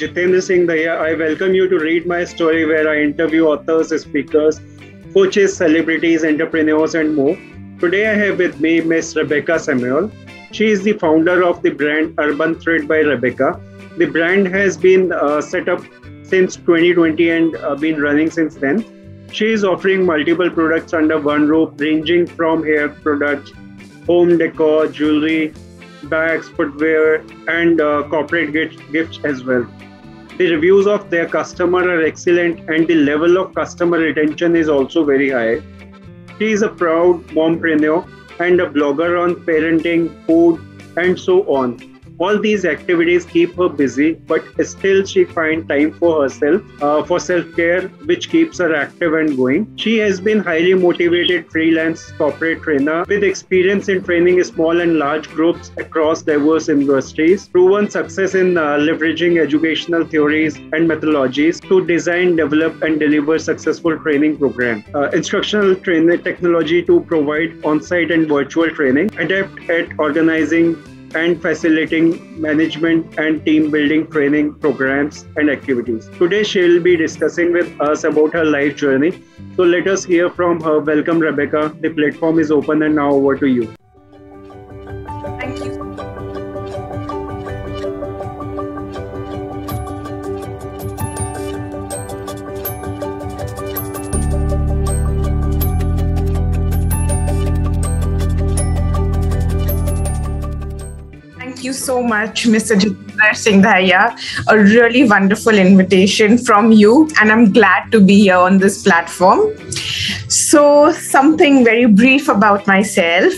Jitendra Singh Daya. I welcome you to read my story where I interview authors, speakers, coaches, celebrities, entrepreneurs, and more. Today I have with me Miss Rebecca Samuel. She is the founder of the brand Urban Thread by Rebecca. The brand has been set up since 2020 and been running since then. She is offering multiple products under one roof, ranging from hair products, home decor, jewelry, bags, footwear, and corporate gifts as well. The reviews of their customer are excellent and the level of customer retention is also very high. She is a proud mompreneur and a blogger on parenting, food, and so on. All these activities keep her busy, but still she finds time for herself, for self-care, which keeps her active and going. She has been highly motivated freelance corporate trainer with experience in training small and large groups across diverse industries, proven success in leveraging educational theories and methodologies to design, develop, and deliver successful training programs. Instructional training technology to provide on-site and virtual training, adept at organizing and facilitating management and team building training programs and activities. Today she will be discussing with us about her life journey. So let us hear from her. Welcome, Rebecca. The platform is open and now over to you. Thank you. Thank you so much, Mr. Jitendra Singh Daya. A really wonderful invitation from you, and I'm glad to be here on this platform. So, something very brief about myself.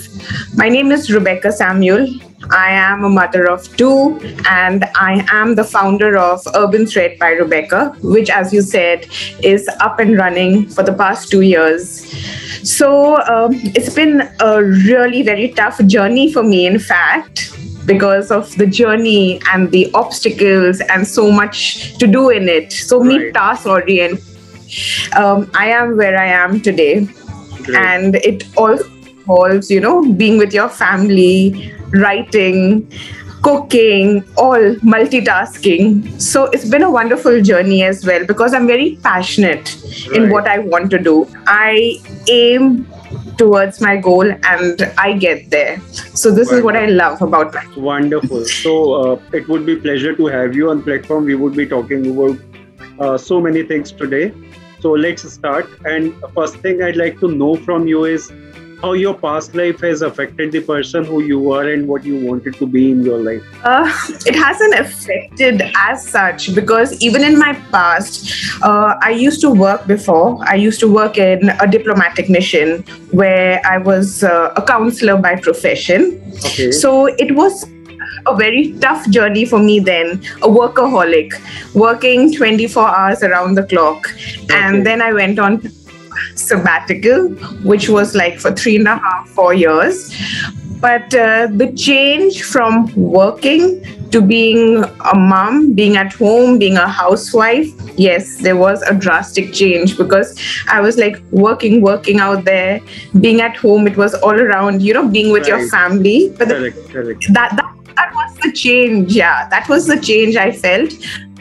My name is Rebecca Samuel. I am a mother of two, and I am the founder of Urban Thread by Rebecca, which, as you said, is up and running for the past 2 years. So, it's been a really very tough journey for me, in fact, because of the journey and the obstacles and so much to do in it. So many task oriented. I am where I am today. Great. And it also involves, being with your family, writing, cooking, all multitasking. So it's been a wonderful journey as well because I'm very passionate in what I want to do. I aim towards my goal and I get there. So this is what I love about life. Wonderful. So it would be pleasure to have you on platform. We would be talking about so many things today. So let's start. And first thing I'd like to know from you is how your past life has affected the person who you are and what you wanted to be in your life. It hasn't affected as such because even in my past, I used to work before. I used to work in a diplomatic mission where I was a counselor by profession. Okay. So it was a very tough journey for me then, a workaholic, working 24 hours around the clock. Okay. And then I went on sabbatical, which was like for 3.5, 4 years. But the change from working to being a mom, being at home, being a housewife, yes, there was a drastic change because I was like working out there, being at home, it was all around, being with your family. But correct. That was the change. Yeah, that was the change I felt.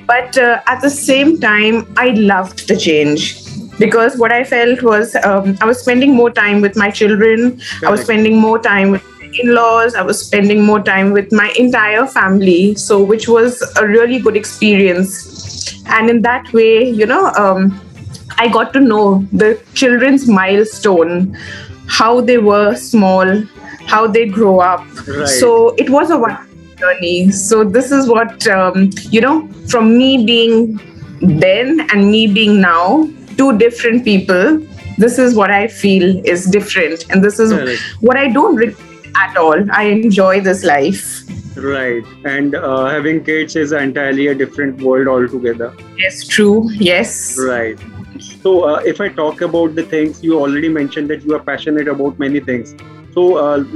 But at the same time, I loved the change. Because what I felt was I was spending more time with my children. I was spending more time with in-laws. I was spending more time with my entire family. So which was a really good experience. And in that way, I got to know the children's milestone, how they were small, how they grow up. Right. So it was a wonderful journey. So this is what, from me being then and me being now, two different people, this is what I feel is different. And this is what I don't regret at all. I enjoy this life. Right. And having kids is entirely a different world altogether. Yes, true. Yes. Right. So if I talk about the things, you already mentioned that you are passionate about many things. So I'd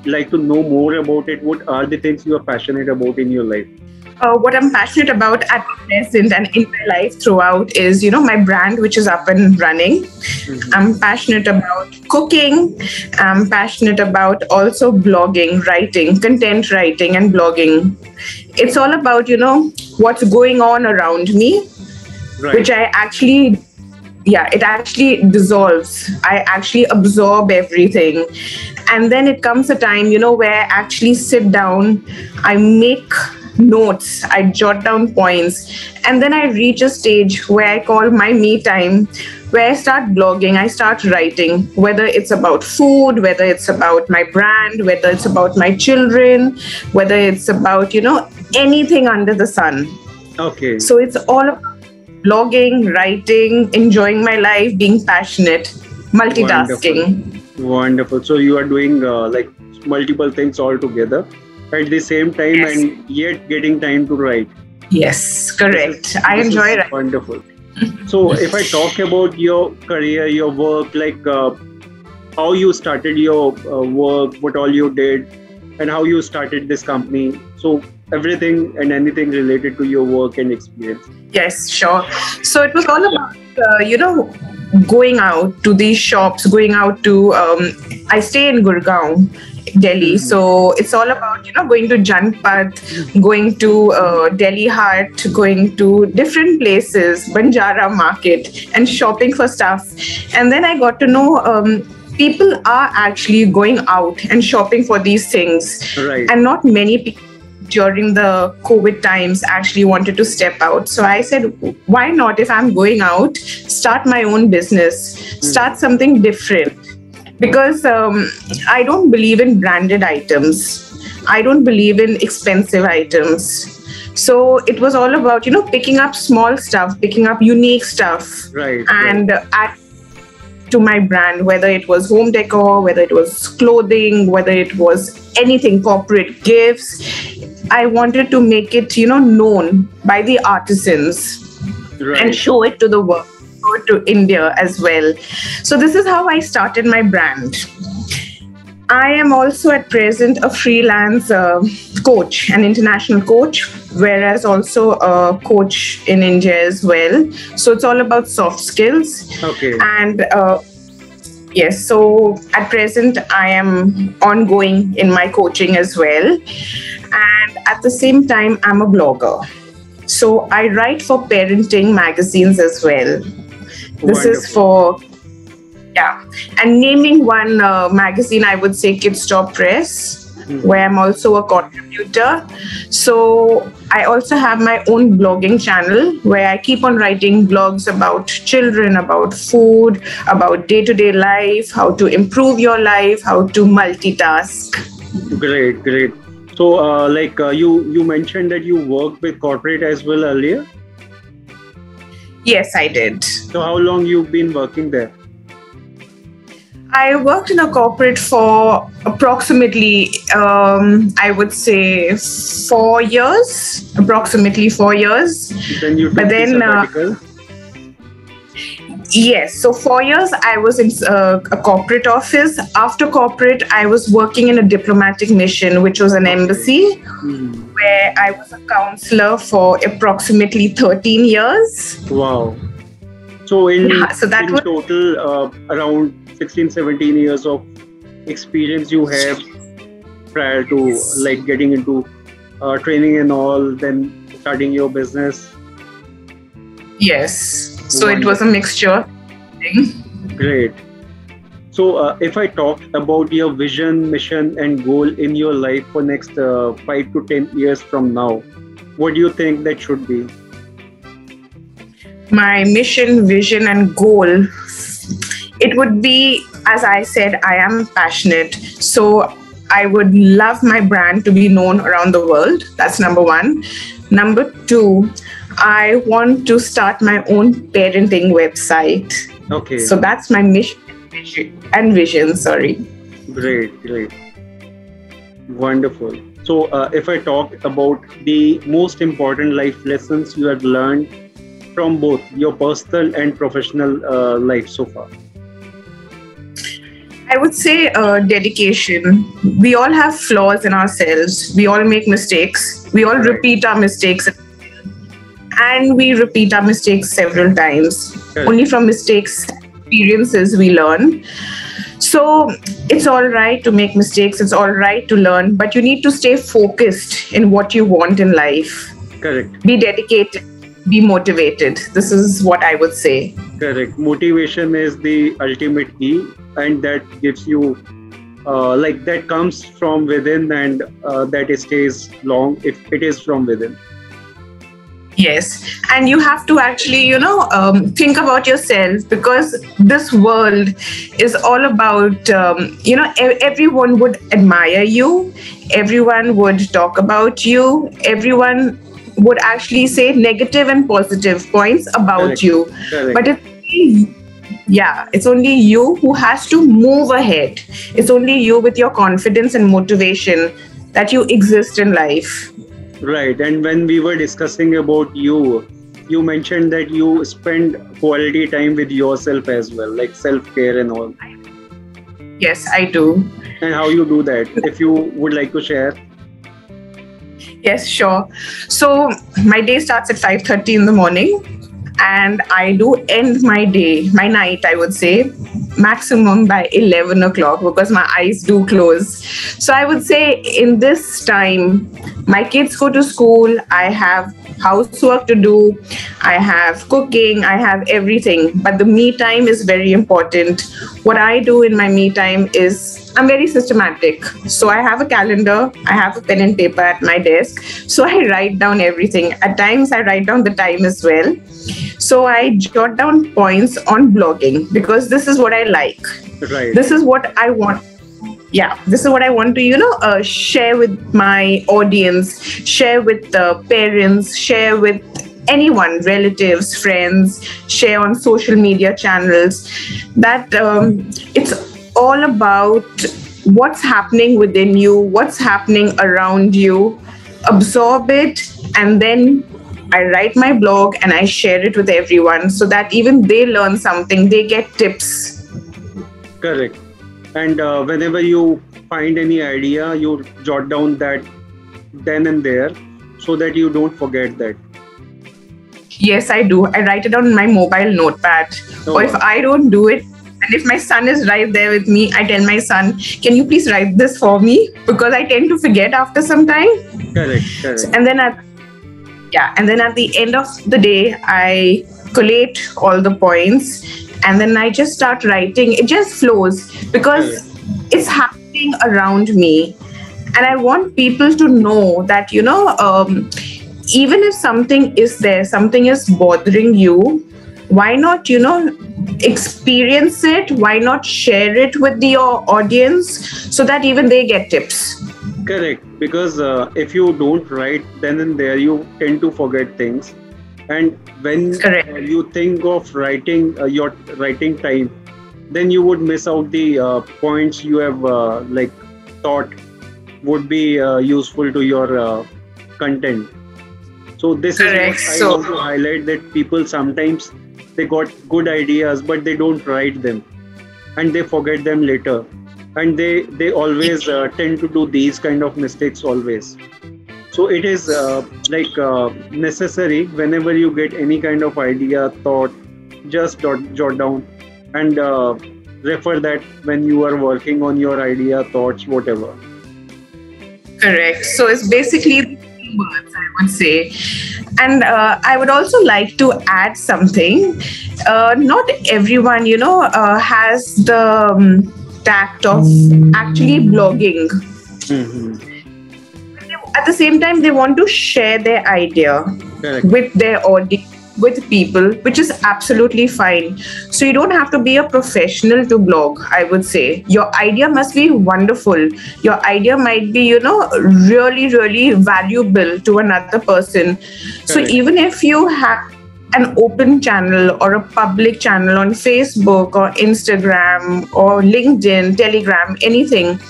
like to know more about it. What are the things you are passionate about in your life? What I'm passionate about at present and in my life throughout is, my brand, which is up and running. Mm-hmm. I'm passionate about cooking. I'm passionate about also blogging, writing, content writing and blogging. it's all about, what's going on around me, Right. which I actually, it actually dissolves. I actually absorb everything. And then it comes a time, where I actually sit down, I make notes, I jot down points, and then I reach a stage where I call my me time, where I start blogging, I start writing, whether it's about food, whether it's about my brand, whether it's about my children, whether it's about, anything under the sun. Okay. So it's all about blogging, writing, enjoying my life, being passionate, multitasking. Wonderful. So you are doing like multiple things all together at the same time, Yes. and yet getting time to write. Yes, correct. I enjoy it. Wonderful. So if I talk about your career, your work, like how you started your work, what all you did, and how you started this company. So everything and anything related to your work and experience. Yes, sure. So it was all about, going out to these shops, going out to, I stay in Gurgaon, Delhi. So it's all about, going to Janpat, going to Delhi Hut, going to different places, Banjara Market, and shopping for stuff. And then I got to know people are actually going out and shopping for these things. Right. And not many people during the COVID times actually wanted to step out. So I said, why not, if I'm going out, start my own business, start something different. Because I don't believe in branded items. I don't believe in expensive items. So it was all about, picking up small stuff, picking up unique stuff, Right. and add to my brand, whether it was home decor, whether it was clothing, whether it was anything, corporate gifts. I wanted to make it, known by the artisans Right. and show it to the world, show it to India as well. So this is how I started my brand. I am also at present a freelance coach, an international coach, whereas also a coach in India as well. So it's all about soft skills. Okay. And yes, so at present I am ongoing in my coaching as well. And at the same time, I'm a blogger. So I write for parenting magazines as well. This is for, and naming one magazine, I would say Kids Top Press, where I'm also a contributor. So I also have my own blogging channel where I keep on writing blogs about children, about food, about day-to-day life, how to improve your life, how to multitask. Great. So you mentioned that you worked with corporate as well earlier. Yes, I did. So how long you've been working there? I worked in a corporate for approximately, I would say 4 years, approximately 4 years. Then you took But then, the sabbatical? Yes, so 4 years I was in a corporate office. After corporate, I was working in a diplomatic mission, which was an embassy, where I was a counselor for approximately 13 years. Wow. So in was total, around 16, 17 years of experience you have prior to like getting into training and all, then starting your business. Yes. So it was a mixture. Great. So if I talk about your vision, mission and goal in your life for next 5 to 10 years from now, what do you think that should be? My mission, vision and goal, it would be, as I said, I am passionate. So I would love my brand to be known around the world. That's number one. Number two, I want to start my own parenting website. Okay. So that's my mission and vision. Sorry. Great. Wonderful. So if I talk about the most important life lessons you have learned from both your personal and professional life so far. I would say dedication. We all have flaws in ourselves. We all make mistakes. We all repeat our mistakes. And we repeat our mistakes several times. Only from mistakes, experiences we learn. So it's all right to make mistakes, it's all right to learn, but you need to stay focused in what you want in life. Correct. Be dedicated, be motivated. This is what I would say. Correct. Motivation is the ultimate key, and that gives you that comes from within, and that stays long if it is from within. Yes. And you have to actually, think about yourself, because this world is all about, everyone would admire you. Everyone would talk about you. Everyone would actually say negative and positive points about Correct. you. Correct. But it's only you who has to move ahead. It's only you with your confidence and motivation that you exist in life. Right. And when we were discussing about you mentioned that you spend quality time with yourself as well, like self-care and all. Yes, I do. And how you do that, if you would like to share? Yes, sure. So my day starts at 5:30 in the morning, and I do end my night, I would say, maximum by 11 o'clock, because my eyes do close. So I would say in this time, my kids go to school, I have housework to do, I have cooking, I have everything. But the me time is very important. What I do in my me time is I'm very systematic. So I have a calendar, I have a pen and paper at my desk. So I write down everything. At times I write down the time as well. So I jot down points on blogging, because this is what I like. Right. This is what I want. Yeah, this is what I want to, share with my audience, share with the parents, share with anyone, relatives, friends, share on social media channels, that it's all about what's happening within you, what's happening around you. Absorb it, and then I write my blog and I share it with everyone, so that even they learn something, they get tips. Correct. And whenever you find any idea, you jot down that then and there, so that you don't forget that. Yes, I do. I write it on my mobile notepad. Or if I don't do it, and if my son is right there with me, I tell my son, can you please write this for me? Because I tend to forget after some time. Correct. And then at the end of the day, I collate all the points, and then I just start writing. It just flows, because it's happening around me. And I want people to know that, even if something is there, something is bothering you, why not, experience it? Why not share it with your audience, so that even they get tips? Correct. Because if you don't write then and there, you tend to forget things. And when you think of writing your writing time, then you would miss out the points you have thought would be useful to your content. So this Correct. is what I want to highlight, that people sometimes they got good ideas, but they don't write them, and they forget them later. And they always tend to do these kind of mistakes always. So it is necessary, whenever you get any kind of idea, thought, just jot down and refer that when you are working on your idea, thoughts, whatever. Correct. So it's basically words, I would say. And I would also like to add something. Not everyone, has the tact of actually blogging. Mm-hmm. At the same time, they want to share their idea with their audience, with people, which is absolutely fine. So you don't have to be a professional to blog, I would say. Your idea must be wonderful. Your idea might be, really, really valuable to another person. So even if you have an open channel or a public channel on Facebook or Instagram or LinkedIn, Telegram, anything,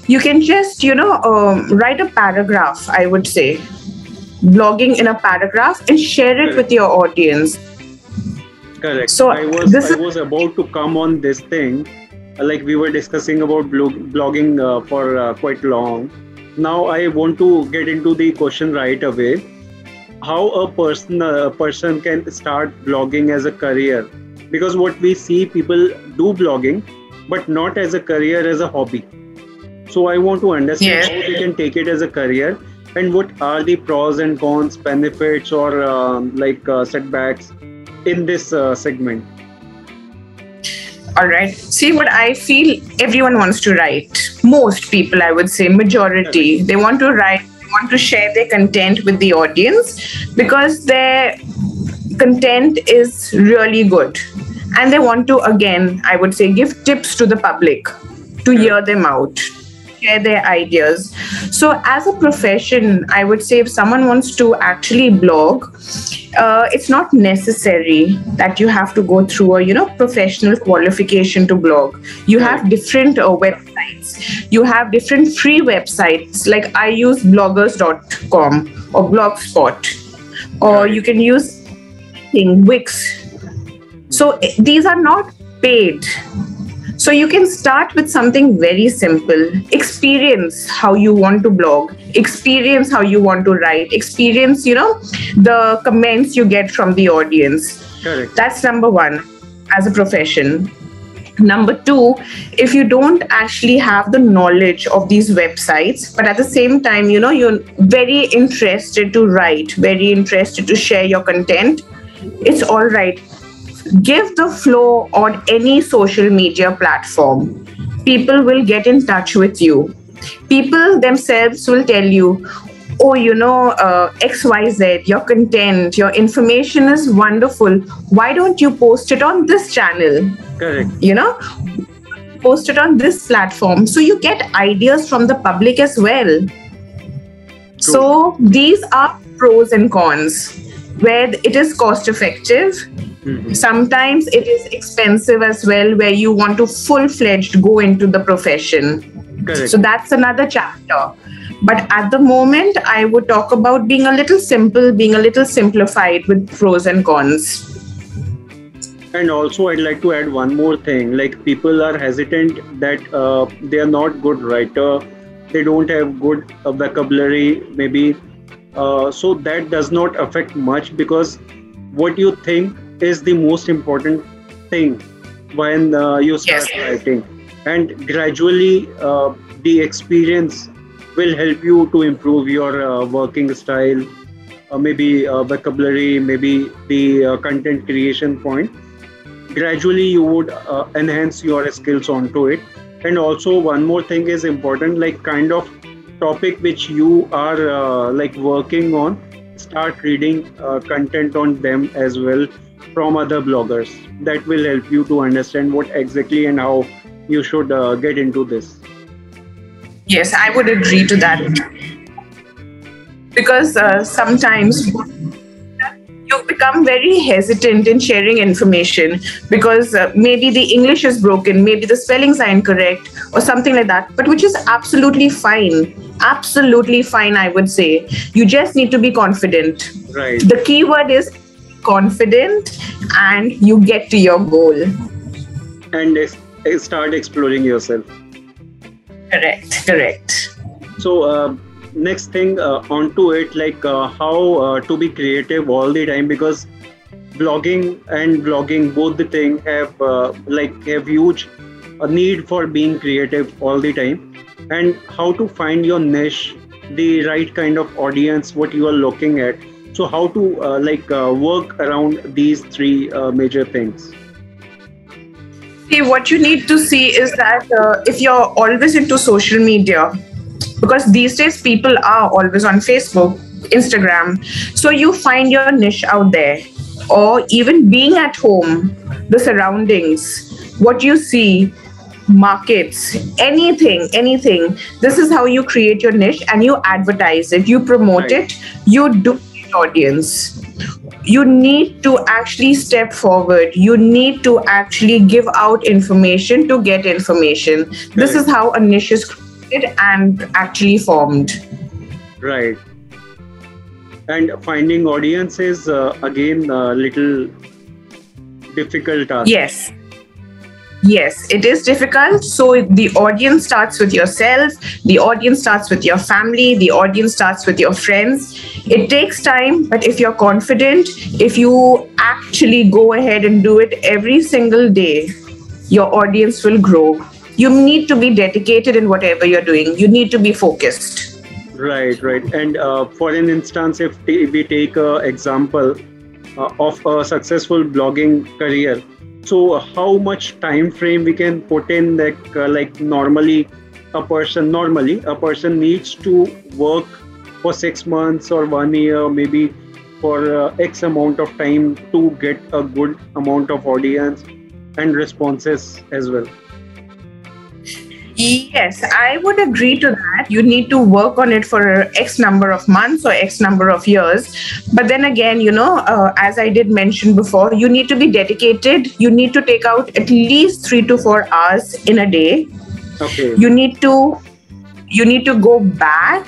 you can just, write a paragraph, I would say. Blogging in a paragraph and share it with your audience. Correct. So I was about to come on this thing. Like we were discussing about blogging for quite long. Now I want to get into the question right away. How a person can start blogging as a career? Because what we see, people do blogging, but not as a career, as a hobby. So I want to understand how they can take it as a career, and what are the pros and cons, benefits, or setbacks in this segment. All right. See, what I feel, everyone wants to write. Most people, I would say, majority, they want to write, they want to share their content with the audience because their content is really good. And they want to, again, I would say, give tips to the public to hear them out, share their ideas. So as a profession, I would say if someone wants to actually blog, it's not necessary that you have to go through a professional qualification to blog. You have different websites. You have different free websites. Like I use bloggers.com or Blogspot, or you can use Wix. So these are not paid. So you can start with something very simple. Experience how you want to blog. Experience how you want to write. Experience, the comments you get from the audience. Correct. That's number one as a profession. Number two, if you don't actually have the knowledge of these websites, but at the same time, you're very interested to write, very interested to share your content, it's all right. Give the flow on any social media platform. People will get in touch with you. People themselves will tell you, oh, XYZ, your content, your information is wonderful. Why don't you post it on this channel? Correct. Post it on this platform. So you get ideas from the public as well. True. So these are pros and cons, where it is cost effective. Mm-hmm. Sometimes it is expensive as well, where you want to full-fledged go into the profession. Correct. So that's another chapter. But at the moment, I would talk about being a little simple, being a little simplified with pros and cons. And also, I'd like to add one more thing. Like people are hesitant that they are not good writer, they don't have good vocabulary, maybe. So that does not affect much, because what you think is the most important thing when you start writing, and gradually the experience will help you to improve your working style, maybe vocabulary, maybe the content creation point. Gradually you would enhance your skills onto it. And also one more thing is important, like kind of topic which you are working on, start reading content on them as well from other bloggers. That will help you to understand what exactly and how you should get into this. Yes, I would agree to that. Because sometimes you become very hesitant in sharing information because maybe the English is broken, maybe the spellings are incorrect or something like that, but which is absolutely fine. Absolutely fine, I would say. You just need to be confident. Right. The key word is confident, and you get to your goal. And start exploring yourself. Correct. So next thing onto it, how to be creative all the time, because blogging and vlogging, both the thing have huge need for being creative all the time. And how to find your niche, the right kind of audience, what you are looking at. So how to work around these three major things. See, what you need to see is that if you're always into social media, because these days people are always on Facebook, Instagram, so you find your niche out there. Or even being at home, the surroundings, what you see, markets, anything. This is how you create your niche, and you advertise it, you promote it, you do it audience. You need to actually step forward. You need to actually give out information to get information. Right. This is how a niche is created and actually formed. Right. And finding audience is again a little difficult task. Yes, it is difficult. So the audience starts with yourself, the audience starts with your family, the audience starts with your friends. It takes time, but if you're confident, if you actually go ahead and do it every single day, your audience will grow. You need to be dedicated in whatever you're doing. You need to be focused. Right, right. And for an instance, if we take an example of a successful blogging career, so how much time frame we can put in, like normally a person needs to work for 6 months or 1 year, maybe for X amount of time to get a good amount of audience and responses as well. Yes, I would agree to that. You need to work on it for X number of months or X number of years. But then again, as I did mention before, you need to be dedicated. You need to take out at least 3 to 4 hours in a day. Okay. You need to go back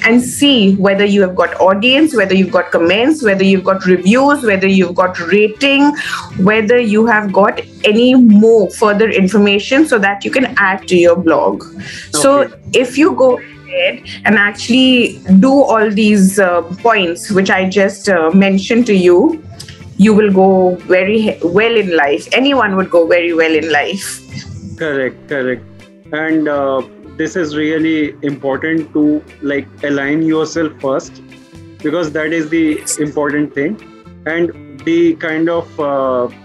and see whether you have got audience, whether you've got comments, whether you've got reviews, whether you've got rating, whether you have got any more further information so that you can add to your blog. Okay. So if you go ahead and actually do all these points, which I just mentioned to you, you will go very well in life. Anyone would go very well in life. Correct. And this is really important to align yourself first, because that is the important thing, and the kind of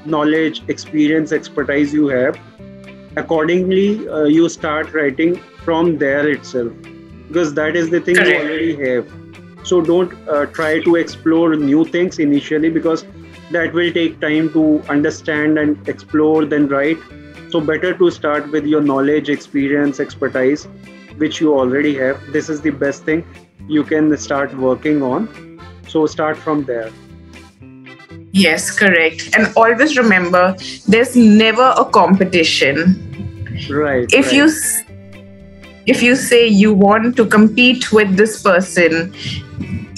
knowledge, experience, expertise you have, accordingly you start writing from there itself, because that is the thing you already have. So don't try to explore new things initially, because that will take time to understand and explore, then write. So better to start with your knowledge, experience, expertise, which you already have. This is the best thing you can start working on. So start from there. Yes, correct. And always remember, there's never a competition. Right. If you say you want to compete with this person,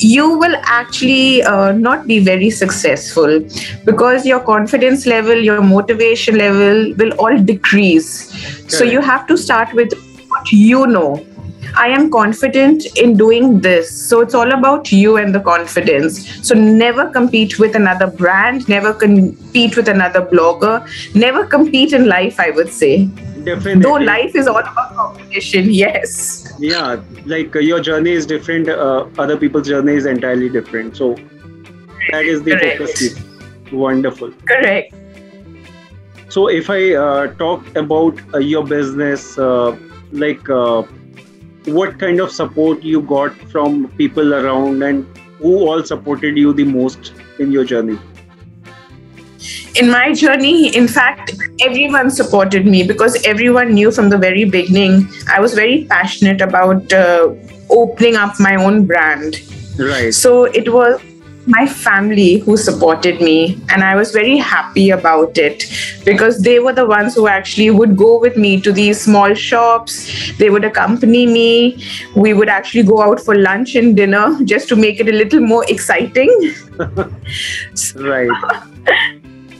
you will actually not be very successful, because your confidence level, your motivation level will all decrease. Correct. So you have to start with what you know. I am confident in doing this. So it's all about you and the confidence. So never compete with another brand, never compete with another blogger, never compete in life, I would say. Definitely. Though life is all about competition, yes. Yeah, your journey is different. Other people's journey is entirely different. So that is the focus. Wonderful. Correct. So if I talk about your business, what kind of support you got from people around, and who all supported you the most in your journey? In my journey, in fact, everyone supported me, because everyone knew from the very beginning I was very passionate about opening up my own brand. Right. So it was my family who supported me, and I was very happy about it, because they were the ones who actually would go with me to these small shops. They would accompany me. We would actually go out for lunch and dinner just to make it a little more exciting. Right.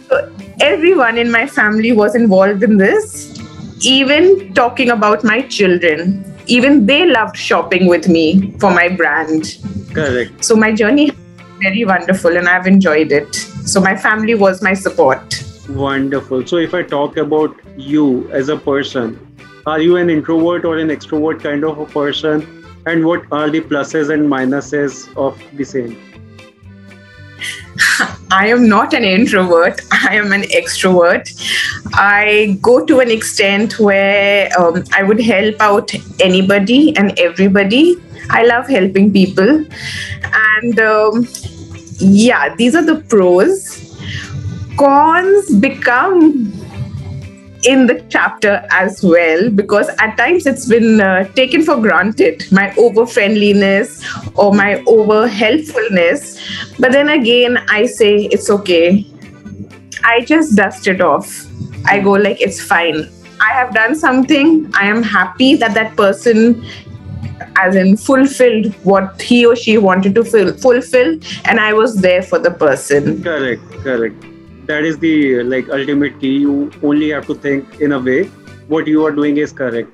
So everyone in my family was involved in this, even talking about my children. Even they loved shopping with me for my brand. Correct. So my journey very wonderful, and I've enjoyed it. So my family was my support. Wonderful. So if I talk about you as a person, are you an introvert or an extrovert kind of a person? And what are the pluses and minuses of the same? I am not an introvert. I am an extrovert. I go to an extent where I would help out anybody and everybody. I love helping people. And these are the pros. Cons become in the chapter as well, because at times it's been taken for granted, my over friendliness or my over helpfulness. But then again, I say it's okay. I just dust it off. I go it's fine. I have done something. I am happy that that person as in fulfilled what he or she wanted to fulfill, and I was there for the person. Correct. That is the ultimate key. You only have to think in a way what you are doing is correct.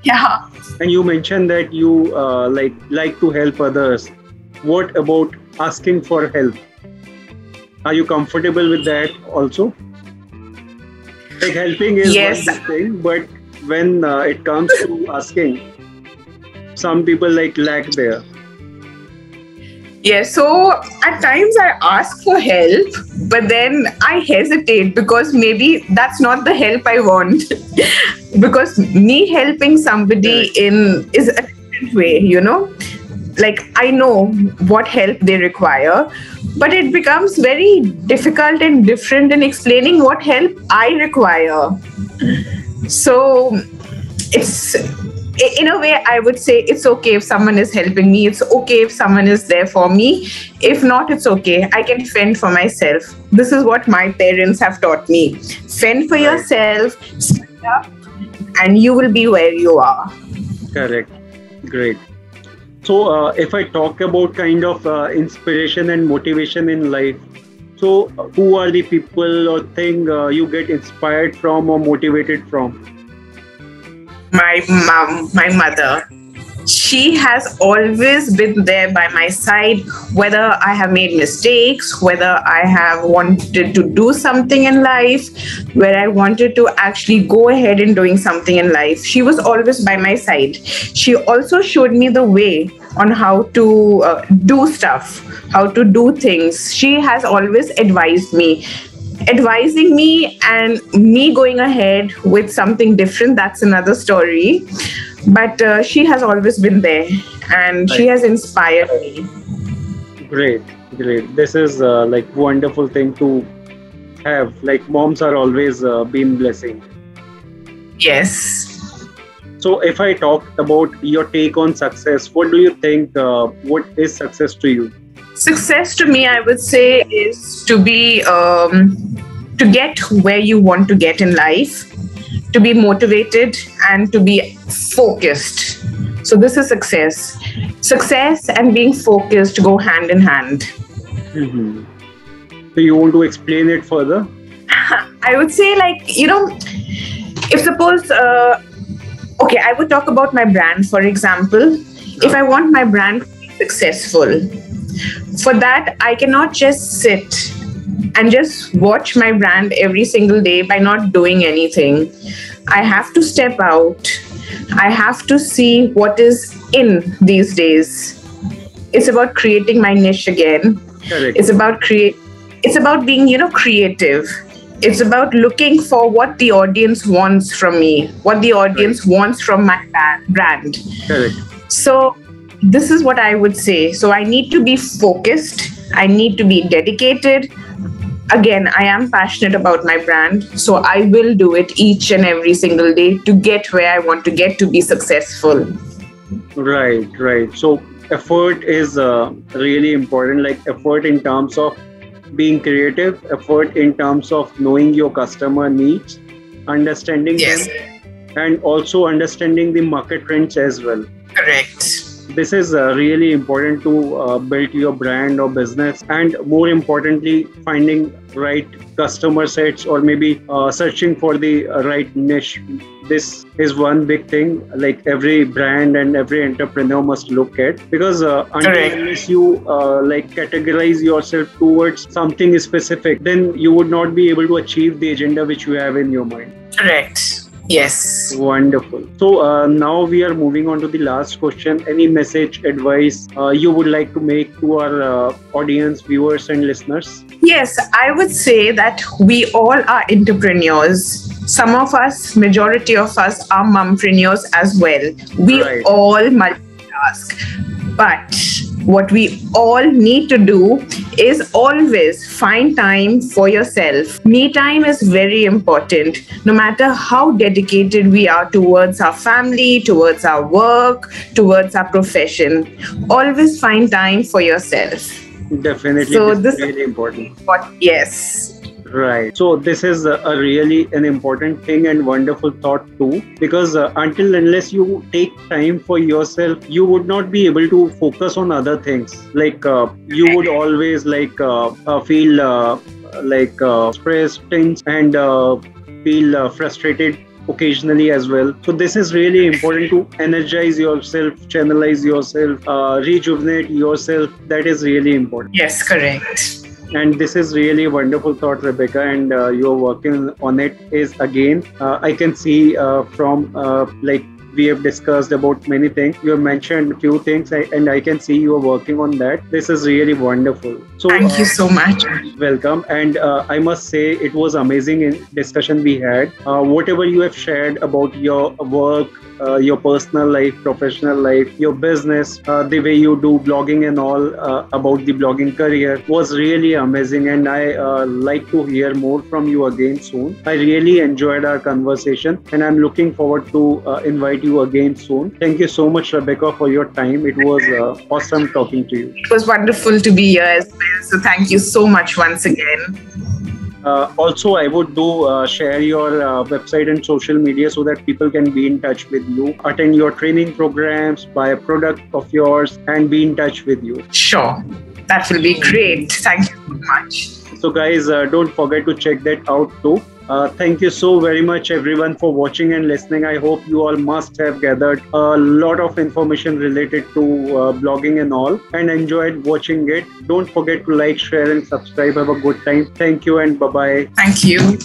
Yeah. And you mentioned that you like to help others. What about asking for help? Are you comfortable with that also? Like helping is Yes. one good thing, but when it comes to asking, some people like lack there. Yeah, so at times I ask for help, but then I hesitate because maybe that's not the help I want. Because me helping somebody in is a different way, Like I know what help they require, but it becomes very difficult and different in explaining what help I require. So it's in a way, I would say it's okay if someone is helping me. It's okay if someone is there for me. If not, it's okay. I can fend for myself. This is what my parents have taught me. Fend for yourself, stand up, and you will be where you are. Correct. Great. So if I talk about kind of inspiration and motivation in life, so who are the people or thing you get inspired from or motivated from? My mom, my mother. She has always been there by my side, whether I have made mistakes, whether I have wanted to do something in life, where I wanted to actually go ahead in doing something in life. She was always by my side. She also showed me the way on how to do stuff, how to do things. She has always advising me, and me going ahead with something different, that's another story. But she has always been there, and she has inspired me. Great. This is like wonderful thing to have. Like moms are always been blessing. Yes. So if I talk about your take on success, what do you think? What is success to you? Success to me, I would say, is to be to get where you want to get in life, to be motivated, and to be focused. So this is success. Success and being focused go hand in hand. Mm-hmm. So you want to explain it further? I would say, if suppose, okay, I would talk about my brand, for example. If I want my brand to be successful, for that, I cannot just sit and just watch my brand every single day by not doing anything. I have to step out. I have to see what is in these days. It's about creating my niche again. Correct. It's about being, creative. It's about looking for what the audience wants from me, what the audience wants from my brand. Correct. So this is what I would say. So I need to be focused. I need to be dedicated. Again, I am passionate about my brand. So I will do it each and every single day to get where I want to get to be successful. Right. So effort is really important, like effort in terms of being creative, effort in terms of knowing your customer needs, understanding them, and also understanding the market trends as well. Correct. This is really important to build your brand or business, and more importantly, finding right customer sets or maybe searching for the right niche. This is one big thing like every brand and every entrepreneur must look at, because unless you categorize yourself towards something specific, then you would not be able to achieve the agenda which you have in your mind. Correct. Yes. Wonderful. So now we are moving on to the last question. Any message, advice you would like to make to our audience, viewers and listeners? Yes, I would say that we all are entrepreneurs. Some of us, majority of us, are mompreneurs as well. We all multitask. But what we all need to do is always find time for yourself. Me time is very important. No matter how dedicated we are towards our family, towards our work, towards our profession, always find time for yourself. Definitely. So this is really important. Yes. Right. So this is a really an important thing and wonderful thought too, because unless you take time for yourself, you would not be able to focus on other things. Like you would always feel stressed, tense, and feel frustrated occasionally as well. So this is really important to energize yourself, channelize yourself, rejuvenate yourself. That is really important. Yes, correct. And this is really a wonderful thought, Rebecca, and you're working on it. Is again, I can see from like we have discussed about many things. You have mentioned a few things, and I can see you are working on that. This is really wonderful. So thank you so much. Welcome. And I must say it was amazing in discussion we had. Whatever you have shared about your work, your personal life, professional life, your business, the way you do blogging and all about the blogging career was really amazing. And I like to hear more from you again soon. I really enjoyed our conversation and I'm looking forward to invite you again soon. Thank you so much, Rebecca, for your time. It was awesome talking to you. It was wonderful to be here as well. So thank you so much once again. Also, I would share your website and social media so that people can be in touch with you, attend your training programs, buy a product of yours, and be in touch with you. Sure. That will be great. Thank you so much. So guys, don't forget to check that out too. Thank you so very much everyone for watching and listening. I hope you all must have gathered a lot of information related to blogging and all and enjoyed watching it. Don't forget to like, share and subscribe. Have a good time. Thank you and bye-bye. Thank you.